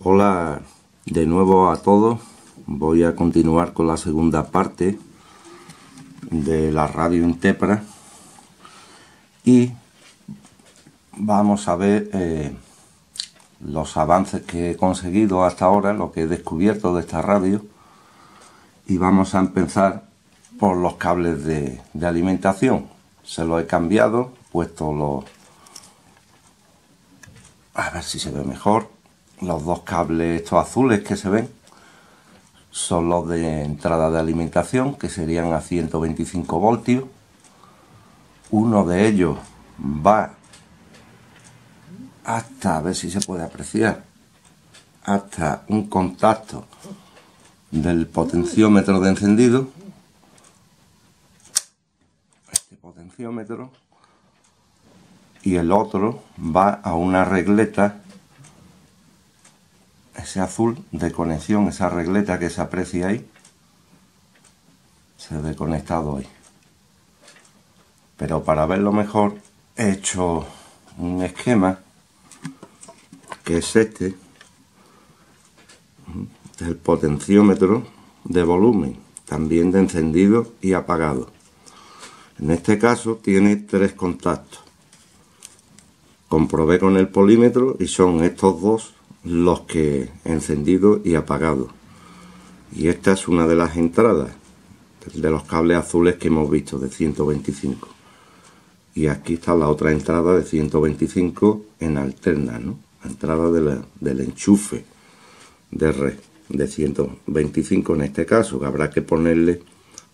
Hola de nuevo a todos. Voy a continuar con la segunda parte de la radio Intepra y vamos a ver los avances que he conseguido hasta ahora, lo que he descubierto de esta radio, y vamos a empezar por los cables de alimentación. Se los he cambiado, puesto los... a ver si se ve mejor. Los dos cables estos azules que se ven son los de entrada de alimentación, que serían a 125 voltios. Uno de ellos va hasta, a ver si se puede apreciar, hasta un contacto del potenciómetro de encendido. Este potenciómetro. Y el otro va a una regleta, ese azul de conexión, esa regleta que se aprecia ahí, se ha desconectado ahí. Pero para verlo mejor he hecho un esquema que es este, del potenciómetro de volumen, también de encendido y apagado. En este caso tiene 3 contactos. Comprobé con el polímetro y son estos dos los que encendido y apagado. Y esta es una de las entradas de los cables azules que hemos visto de 125. Y aquí está la otra entrada de 125 en alterna, ¿no? La entrada del enchufe de red de 125 en este caso, que habrá que ponerle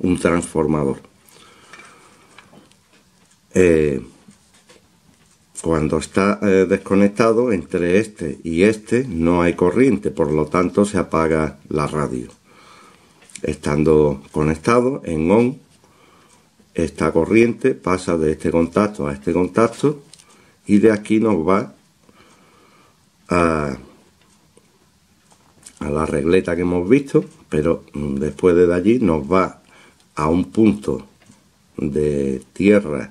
un transformador. Cuando está desconectado, entre este y este no hay corriente, por lo tanto se apaga la radio. Estando conectado en on, esta corriente pasa de este contacto a este contacto y de aquí nos va a la regleta que hemos visto, pero después de allí nos va a un punto de tierra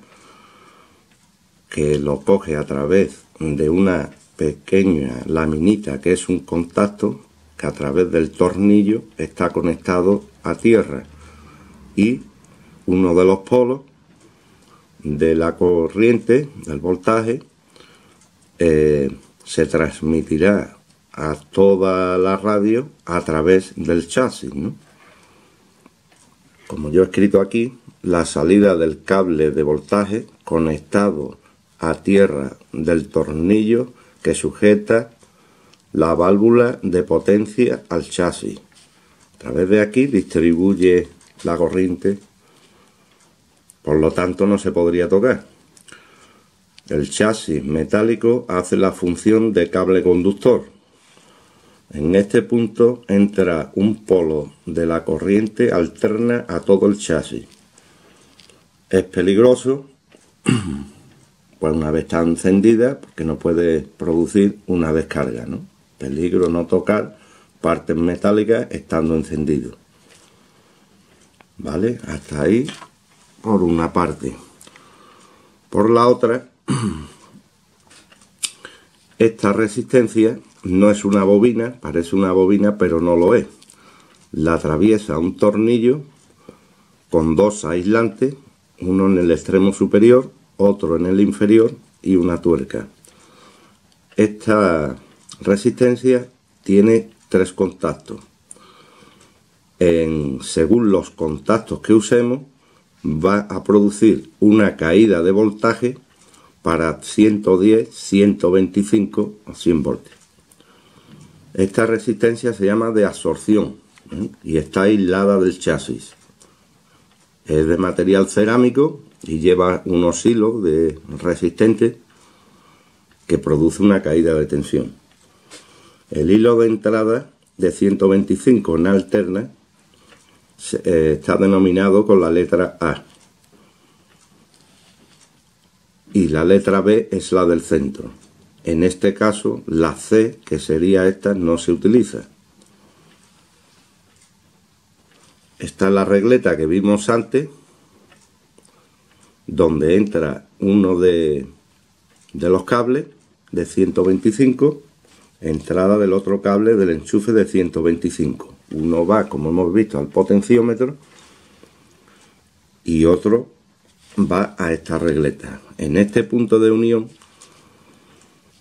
que lo coge a través de una pequeña laminita que es un contacto que a través del tornillo está conectado a tierra, y uno de los polos de la corriente, del voltaje, se transmitirá a toda la radio a través del chasis, ¿no? Como yo he escrito aquí, la salida del cable de voltaje conectado a tierra del tornillo que sujeta la válvula de potencia al chasis. A través de aquí distribuye la corriente, por lo tanto no se podría tocar. El chasis metálico hace la función de cable conductor. En este punto entra un polo de la corriente alterna a todo el chasis. Es peligroso, pues una vez está encendida, porque no puede producir una descarga, ¿no? Peligro no tocar partes metálicas estando encendido. ¿Vale? Hasta ahí por una parte. Por la otra, esta resistencia no es una bobina, parece una bobina, pero no lo es. La atraviesa un tornillo con 2 aislantes, uno en el extremo superior, otro en el inferior y una tuerca. Esta resistencia tiene 3 contactos. Según los contactos que usemos, va a producir una caída de voltaje para 110, 125 o 100 voltios. Esta resistencia se llama de absorción, y está aislada del chasis. Es de material cerámico y lleva unos hilos resistentes que produce una caída de tensión. El hilo de entrada de 125 en alterna está denominado con la letra A, y la letra B es la del centro. En este caso la C, que sería esta, no se utiliza. Esta es la regleta que vimos antes, donde entra uno de los cables de 125 entrada del otro cable del enchufe de 125. Uno va, como hemos visto, al potenciómetro y otro va a esta regleta. En este punto de unión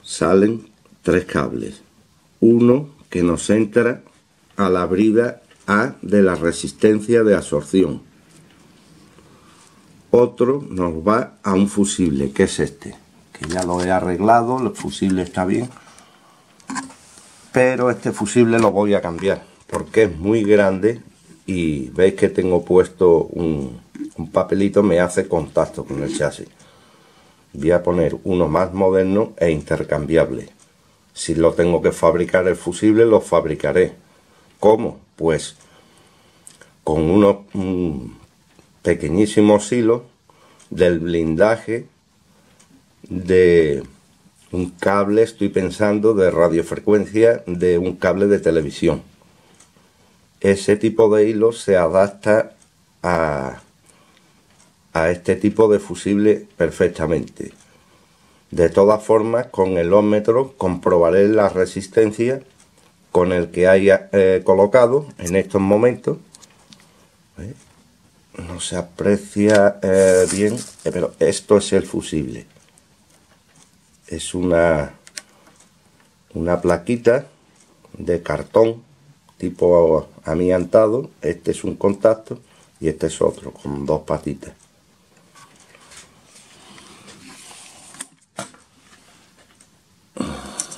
salen tres cables. Uno que nos entra a la brida A de la resistencia de absorción. Otro nos va a un fusible, que es este, que ya lo he arreglado, el fusible está bien, pero este fusible lo voy a cambiar porque es muy grande y veis que tengo puesto un papelito, me hace contacto con el chasis. Voy a poner uno más moderno e intercambiable. Si lo tengo que fabricar el fusible, lo fabricaré. ¿Cómo? Pues con unos pequeñísimos hilos del blindaje de un cable, estoy pensando, de radiofrecuencia de un cable de televisión. Ese tipo de hilo se adapta a este tipo de fusible perfectamente. De todas formas, con el ómetro comprobaré la resistencia con el que haya colocado en estos momentos. No se aprecia bien, pero esto es el fusible. Es una plaquita de cartón tipo amiantado. Este es un contacto y este es otro con dos patitas.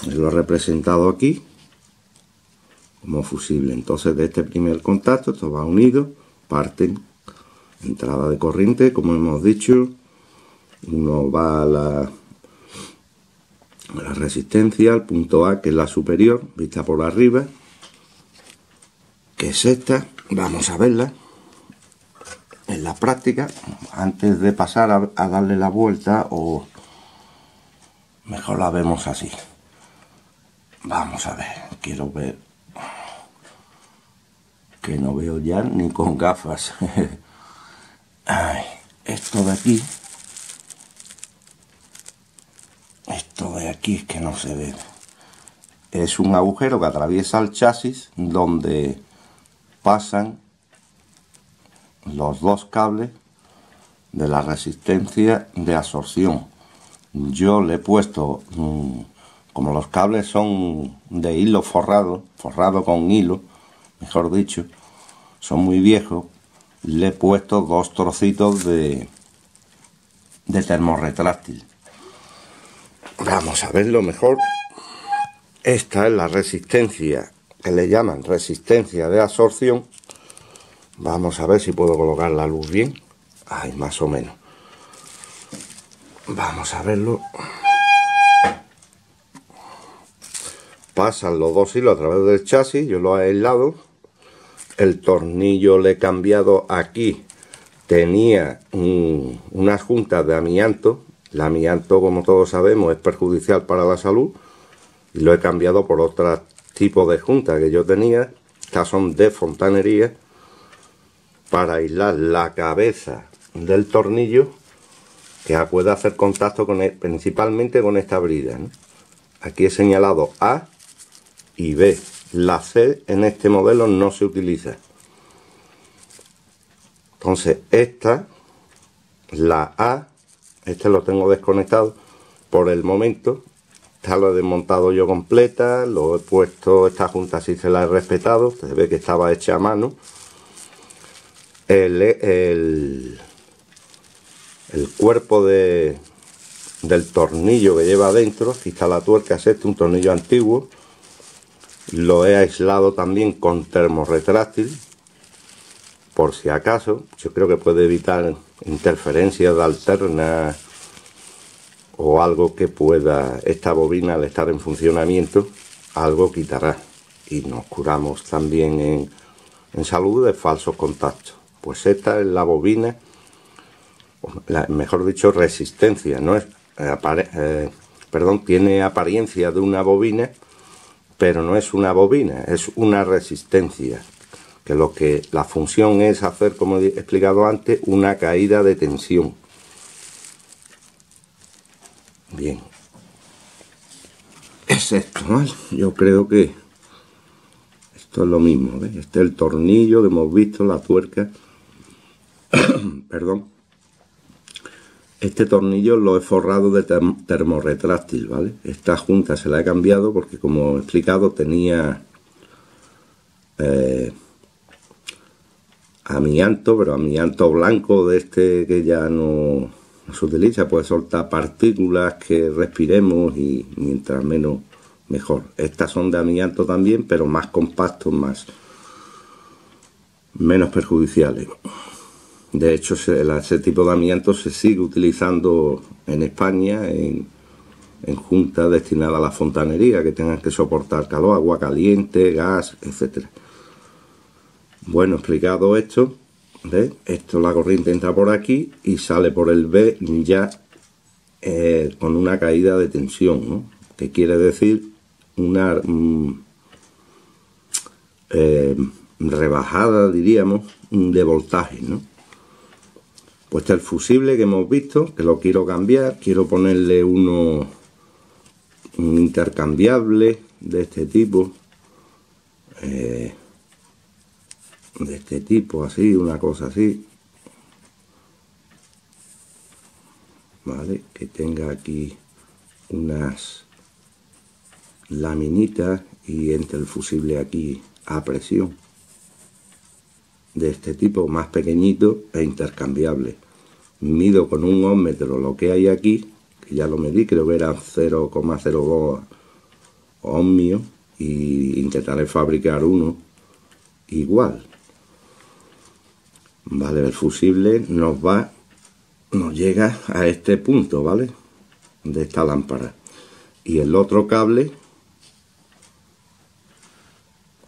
Lo he representado aquí como fusible. Entonces, de este primer contacto, esto va unido, parten entrada de corriente, como hemos dicho. Uno va a la resistencia, al punto A, que es la superior, vista por arriba, que es esta. Vamos a verla en la práctica antes de pasar a darle la vuelta, o mejor la vemos así. Vamos a ver, quiero ver, que no veo ya ni con gafas. Ay, esto de aquí es que no se ve. Es un agujero que atraviesa el chasis donde pasan los dos cables de la resistencia de absorción. Yo le he puesto, como los cables son de hilo forrado con hilo, mejor dicho, son muy viejos, le he puesto dos trocitos de termorretráctil. Vamos a verlo mejor. Esta es la resistencia que le llaman resistencia de absorción. Vamos a ver si puedo colocar la luz bien. Ay, más o menos. Vamos a verlo. Pasan los dos hilos a través del chasis, yo lo he aislado. El tornillo le he cambiado aquí. Tenía unas juntas de amianto. El amianto, como todos sabemos, es perjudicial para la salud. Y lo he cambiado por otro tipo de juntas que yo tenía. Estas son de fontanería, para aislar la cabeza del tornillo, que puede hacer contacto con principalmente con esta brida, ¿no? Aquí he señalado A y B. La C en este modelo no se utiliza. Entonces esta, la A, este lo tengo desconectado por el momento. Esta lo he desmontado yo completa, lo he puesto, esta junta sí se la he respetado, se ve que estaba hecha a mano. El cuerpo del tornillo que lleva adentro, aquí está la tuerca, es este, un tornillo antiguo. Lo he aislado también con termorretráctil, por si acaso. Yo creo que puede evitar interferencias de alternas o algo que pueda, esta bobina al estar en funcionamiento, algo quitará. Y nos curamos también en salud de falsos contactos. Pues esta es la bobina, mejor dicho, resistencia. No es, tiene apariencia de una bobina, pero no es una bobina, es una resistencia, que la función es hacer, como he explicado antes, una caída de tensión. Bien, es esto, ¿vale? Yo creo que esto es lo mismo, ¿ves? Este es el tornillo que hemos visto, la tuerca. Perdón. Este tornillo lo he forrado de termorretráctil, ¿vale? Esta junta se la he cambiado porque, como he explicado, tenía amianto, pero amianto blanco de este que ya no se utiliza, puede soltar partículas que respiremos y mientras menos mejor. Estas son de amianto también, pero más compactos, menos perjudiciales. De hecho, ese tipo de amianto se sigue utilizando en España en juntas destinadas a la fontanería, que tengan que soportar calor, agua caliente, gas, etcétera. Bueno, explicado esto, ¿ves? Esto, la corriente entra por aquí y sale por el B ya con una caída de tensión, ¿no? Que quiere decir una rebajada, diríamos, de voltaje, ¿no? Pues está el fusible que hemos visto, que lo quiero cambiar, quiero ponerle un intercambiable de este tipo, así, una cosa así, ¿vale? Que tenga aquí unas laminitas y entre el fusible aquí a presión, de este tipo, más pequeñito e intercambiable. Mido con un ohmmetro lo que hay aquí, que ya lo medí, creo que eran 0,02 ohmios, y intentaré fabricar uno igual. Vale, el fusible nos llega a este punto, ¿vale? De esta lámpara. Y el otro cable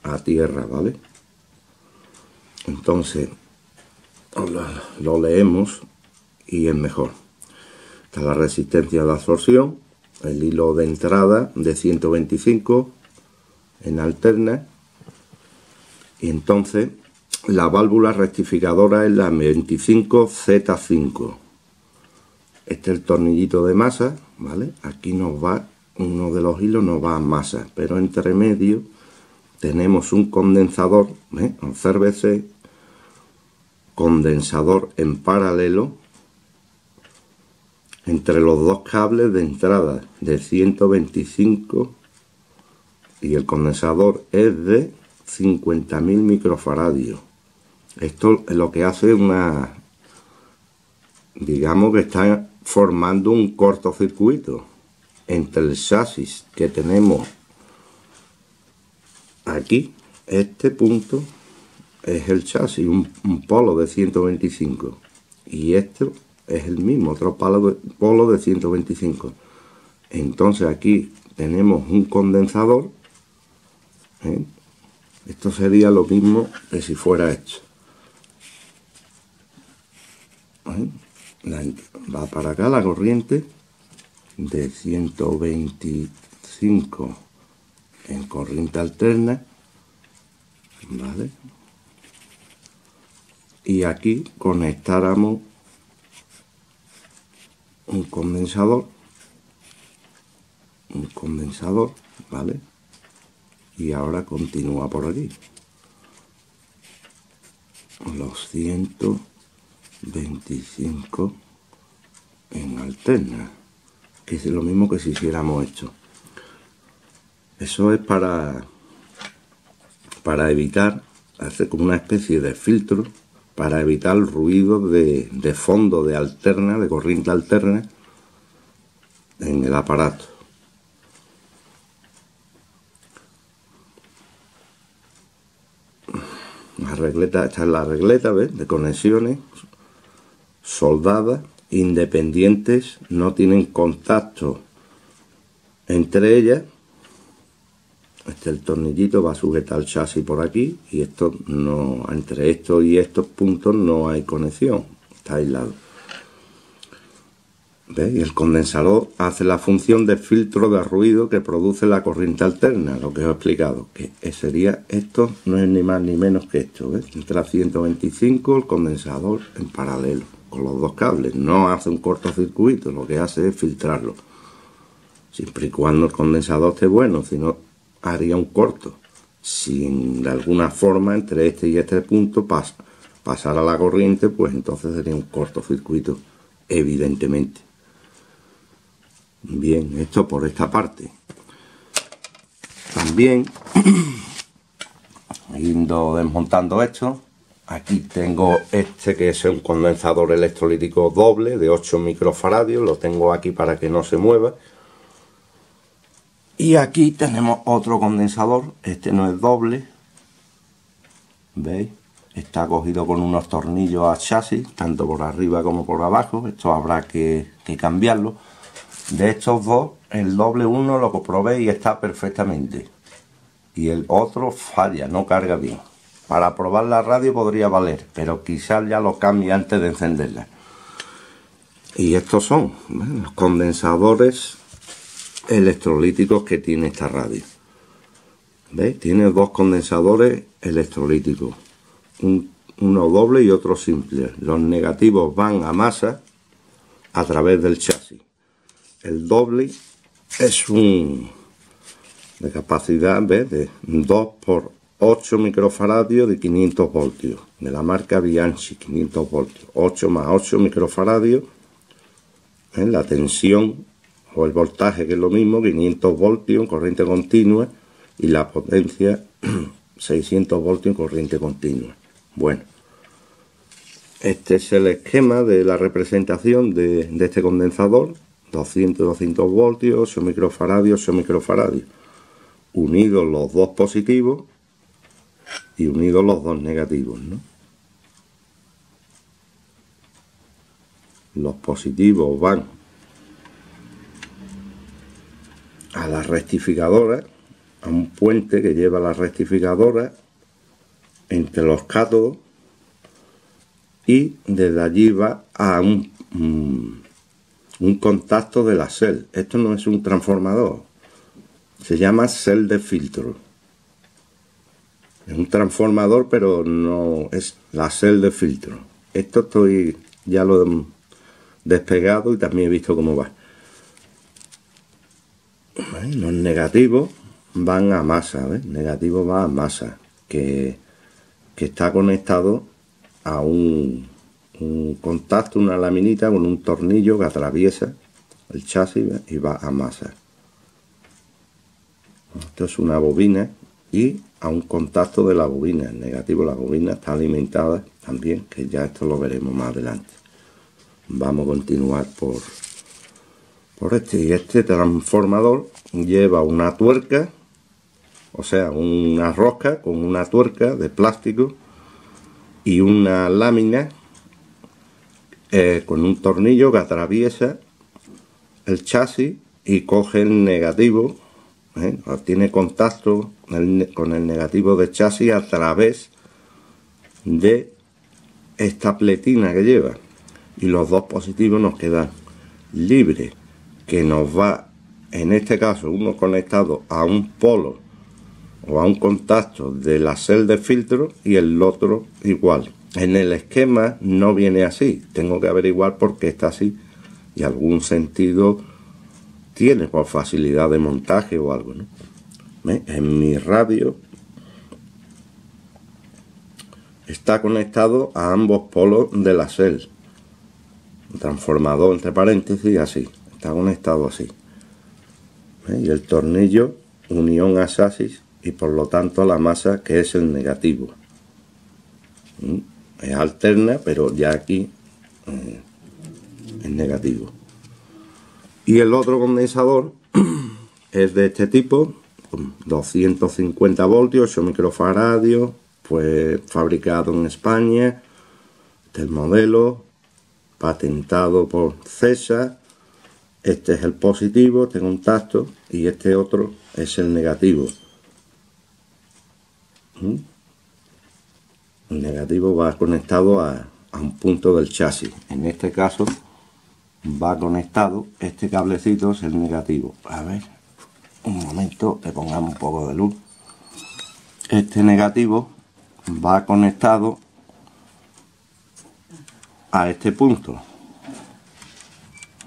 a tierra, ¿vale? Entonces lo leemos y es mejor. Está la resistencia de absorción, el hilo de entrada de 125 en alterna, y entonces la válvula rectificadora es la 25Z5. Este es el tornillito de masa, ¿vale? Aquí nos va, uno de los hilos nos va a masa, pero entre medio tenemos un condensador, un CVC, condensador en paralelo entre los dos cables de entrada de 125, y el condensador es de 50.000 microfaradios. Esto es lo que hace digamos que está formando un cortocircuito entre el chasis que tenemos aquí. Este punto es el chasis, un polo de 125, y esto es el mismo, otro polo de 125. Entonces aquí tenemos un condensador, ¿eh? Esto sería lo mismo que si fuera esto, ¿eh? Va para acá la corriente de 125 en corriente alterna, ¿vale? Y aquí conectáramos un condensador, ¿vale? Y ahora continúa por aquí los 125 en alterna, que es lo mismo que si hiciéramos esto. Eso es para evitar, hacer como una especie de filtro para evitar el ruido de fondo de alterna, de corriente alterna en el aparato. La regleta, esta es la regleta, ¿ves? De conexiones soldadas, independientes, no tienen contacto entre ellas. Este, el tornillito va a sujetar el chasis por aquí, y esto no, entre estos y estos puntos no hay conexión, está aislado. ¿Ves? Y el condensador hace la función de filtro de ruido que produce la corriente alterna, lo que os he explicado, que sería esto, no es ni más ni menos que esto, ¿ves? Entra 125, el condensador en paralelo con los dos cables, no hace un cortocircuito, lo que hace es filtrarlo. siempre y cuando el condensador esté bueno, si no haría un corto. Si de alguna forma entre este y este punto pasara la corriente, pues entonces sería un cortocircuito, evidentemente. Bien, esto por esta parte. También, yendo desmontando esto, aquí tengo este que es un condensador electrolítico doble de 8 microfaradios, lo tengo aquí para que no se mueva. Y aquí tenemos otro condensador, este no es doble, ¿veis? Está cogido con unos tornillos a chasis, tanto por arriba como por abajo, esto habrá que cambiarlo. De estos dos, el doble uno lo comprobé y está perfectamente. Y el otro falla, no carga bien. Para probar la radio podría valer, pero quizás ya lo cambie antes de encenderla. Y estos son los condensadores electrolíticos que tiene esta radio. ¿Veis? Tiene dos condensadores electrolíticos. Uno doble y otro simple. Los negativos van a masa a través del chasis. El doble es de capacidad, ¿ves? De 2 por 8 microfaradios de 500 voltios. De la marca Bianchi, 500 voltios. 8 más 8 microfaradios. La tensión o el voltaje, que es lo mismo, 500 voltios en corriente continua. Y la potencia, 600 voltios en corriente continua. Bueno, este es el esquema de la representación de este condensador. 200 voltios, 8 microfaradios, 8 microfaradios. Unidos los dos positivos y unidos los dos negativos, ¿no? Los positivos van a la rectificadora, a un puente que lleva la rectificadora entre los cátodos, y desde allí va a un contacto de la cel. Esto no es un transformador, se llama cel de filtro. Es un transformador, pero no es la cel de filtro. Esto ya lo he despegado y también he visto cómo va. Los negativos van a masa, ¿ves? Negativo va a masa, que está conectado a un contacto, una laminita con un tornillo que atraviesa el chasis, ¿ves? Y va a masa. Esto es una bobina y a un contacto de la bobina. El negativo, la bobina está alimentada también, que ya esto lo veremos más adelante. Vamos a continuar por este. Y este transformador lleva una tuerca, o sea, una rosca con una tuerca de plástico y una lámina con un tornillo que atraviesa el chasis y coge el negativo, tiene contacto con el negativo de chasis a través de esta pletina que lleva, y los dos positivos nos quedan libres, que nos va, en este caso, uno conectado a un polo o a un contacto de la cel de filtro y el otro igual. En el esquema no viene así, tengo que averiguar por qué está así y algún sentido tiene por facilidad de montaje o algo, ¿no? En mi radio está conectado a ambos polos de la cel, transformador entre paréntesis, así, está conectado así. Y el tornillo unión a chasis y por lo tanto la masa, que es el negativo. Es alterna, pero ya aquí es negativo. Y el otro condensador es de este tipo, 250 voltios, 8 microfaradios, pues fabricado en España. Este es el modelo, patentado por CESA. Este es el positivo, este contacto, y este otro es el negativo. El negativo va conectado a un punto del chasis. En este caso va conectado, este cablecito es el negativo. A ver, un momento, le pongamos un poco de luz. Este negativo va conectado a este punto,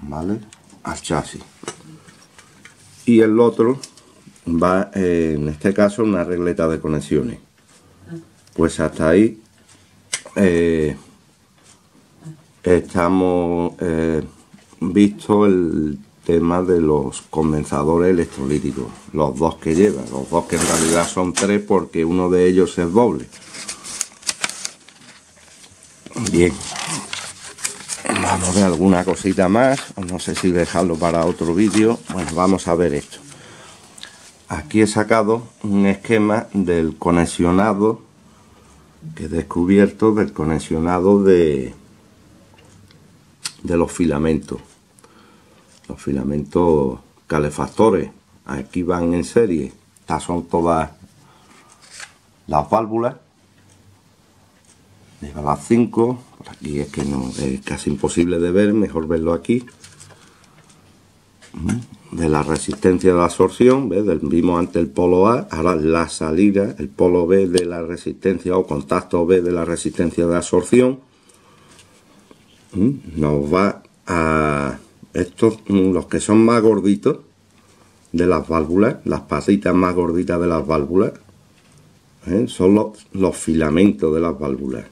¿vale? Al chasis. y el otro va, en este caso, una regleta de conexiones. Pues hasta ahí estamos visto el tema de los condensadores electrolíticos, los dos que lleva, los dos que en realidad son tres porque uno de ellos es doble. Bien, vamos a ver alguna cosita más, no sé si dejarlo para otro vídeo. Bueno, vamos a ver esto. Aquí he sacado un esquema del conexionado que he descubierto, del conexionado de los filamentos. Los filamentos calefactores. Aquí van en serie. Estas son todas las válvulas. Lleva las 5. Por aquí es que no es casi imposible de ver, mejor verlo aquí. De la resistencia de absorción, ¿ves? Vimos antes el polo A, ahora la salida, el polo B de la resistencia o contacto B de la resistencia de absorción. Nos va a estos, los que son más gorditos de las válvulas, las patitas más gorditas de las válvulas, son los filamentos de las válvulas,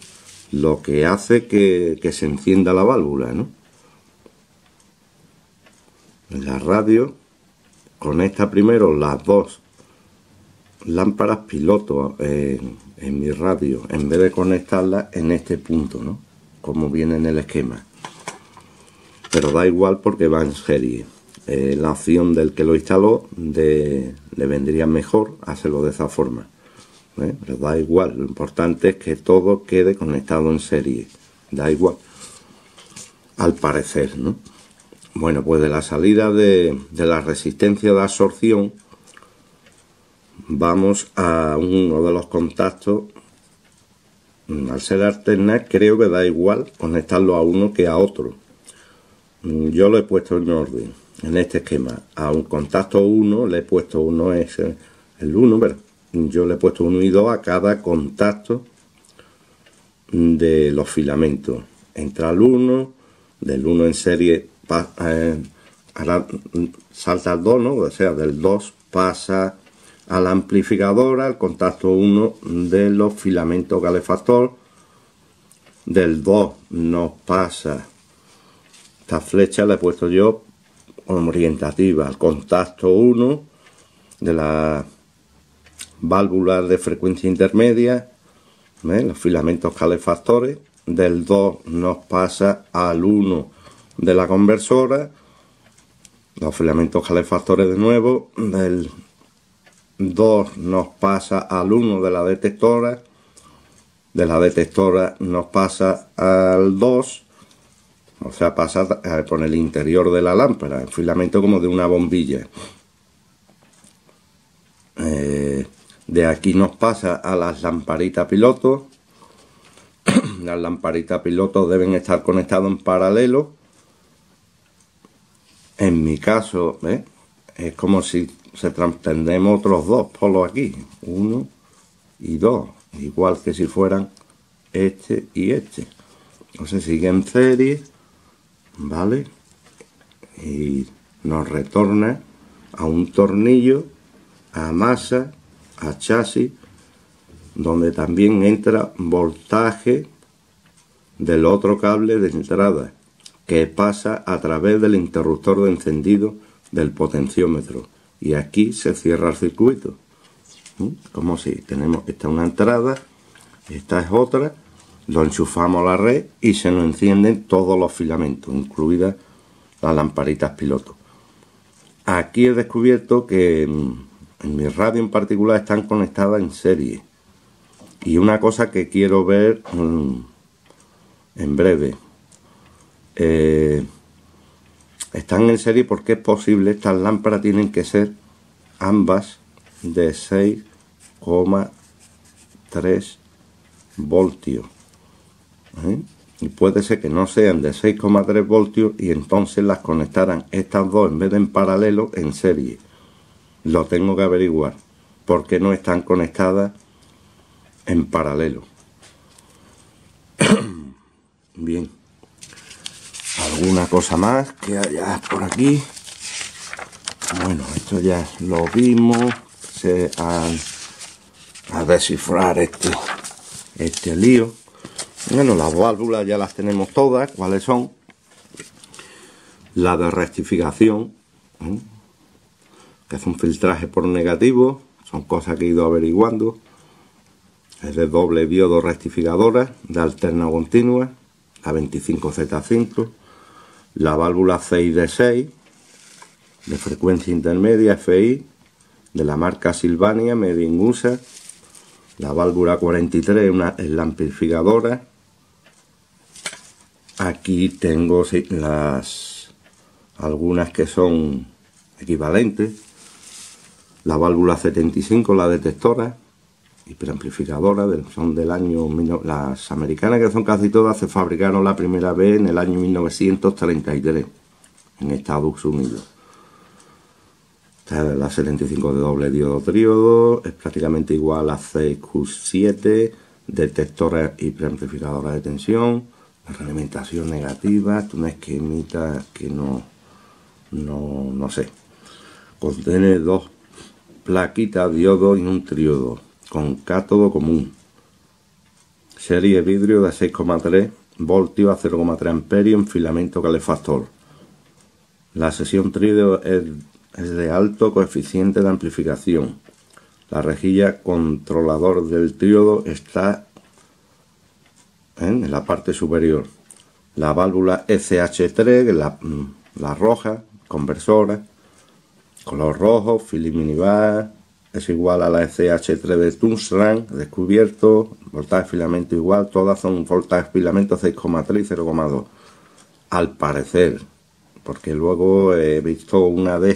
lo que hace que se encienda la válvula, ¿no? En la radio conecta primero las dos lámparas piloto en mi radio, en vez de conectarlas en este punto, ¿no? Como viene en el esquema. Pero da igual porque va en serie. La opción del que lo instaló le vendría mejor hacerlo de esa forma. Pero da igual, lo importante es que todo quede conectado en serie. Da igual, al parecer, ¿no? Bueno, pues de la salida de la resistencia de absorción vamos a uno de los contactos. Al ser alternar, creo que da igual conectarlo a uno que a otro. Yo lo he puesto en orden, en este esquema. A un contacto 1 le he puesto uno, es el 1, pero yo le he puesto 1 y 2 a cada contacto de los filamentos. Entra el 1, del 1 en serie ahora salta al 2, ¿no? O sea, del 2 pasa a la amplificadora, al contacto 1 de los filamentos calefactor. Del 2 nos pasa, esta flecha la he puesto yo como orientativa al contacto 1 de la válvula de frecuencia intermedia, los filamentos calefactores. Del 2 nos pasa al 1 de la conversora, los filamentos calefactores de nuevo. Del 2 nos pasa al 1 de la detectora, de la detectora nos pasa al 2, o sea, pasa por el interior de la lámpara, el filamento como de una bombilla. De aquí nos pasa a las lamparitas piloto. Las lamparitas piloto deben estar conectadas en paralelo. En mi caso, es como si tendremos otros dos polos aquí, 1 y 2, igual que si fueran este y este. Entonces sigue en serie, ¿vale? Y nos retorna a un tornillo, a masa, a chasis, donde también entra voltaje del otro cable de entrada, que pasa a través del interruptor de encendido del potenciómetro. Y aquí se cierra el circuito. Como si tenemos esta una entrada, esta es otra, lo enchufamos a la red y se nos encienden todos los filamentos, incluidas las lamparitas piloto. Aquí he descubierto que en mi radio en particular están conectadas en serie. Y una cosa que quiero ver en breve. Están en serie porque es posible, estas lámparas tienen que ser ambas de 6,3 voltios. Y puede ser que no sean de 6,3 voltios y entonces las conectaran estas dos en vez de en paralelo en serie. Lo tengo que averiguar porque no están conectadas en paralelo. Bien, alguna cosa más que haya por aquí. Bueno, esto ya lo vimos. A descifrar este lío. Bueno, las válvulas ya las tenemos todas. ¿Cuáles son? La de rectificación, que es un filtraje por negativo. Son cosas que he ido averiguando. Es de doble diodo rectificadora de alterna continua, la 25Z5. La válvula 6D6 de frecuencia intermedia FI de la marca Sylvania Made in USA. La válvula 43 es la amplificadora. Aquí tengo algunas que son equivalentes. La válvula 75, la detectora hiperamplificadora, son del año, las americanas, que son casi todas, se fabricaron la primera vez en el año 1933 en Estados Unidos. La 75 de doble diodo tríodo es prácticamente igual a CQ7, detectora hiperamplificadora de tensión, realimentación negativa. Esto no es que emita, que no sé. Contiene dos plaquitas diodo y un triodo con cátodo común. Serie vidrio de 6,3 voltios a 0,3 amperios en filamento calefactor. La sección triodo es de alto coeficiente de amplificación. La rejilla controlador del triodo está en la parte superior. La válvula SH3, que es la roja, conversora, color rojo, Philips Minibar, es igual a la SH3 de Tungsten, descubierto, voltaje filamento igual, todas son voltaje filamento 6,3 y 0,2. Al parecer, porque luego he visto una de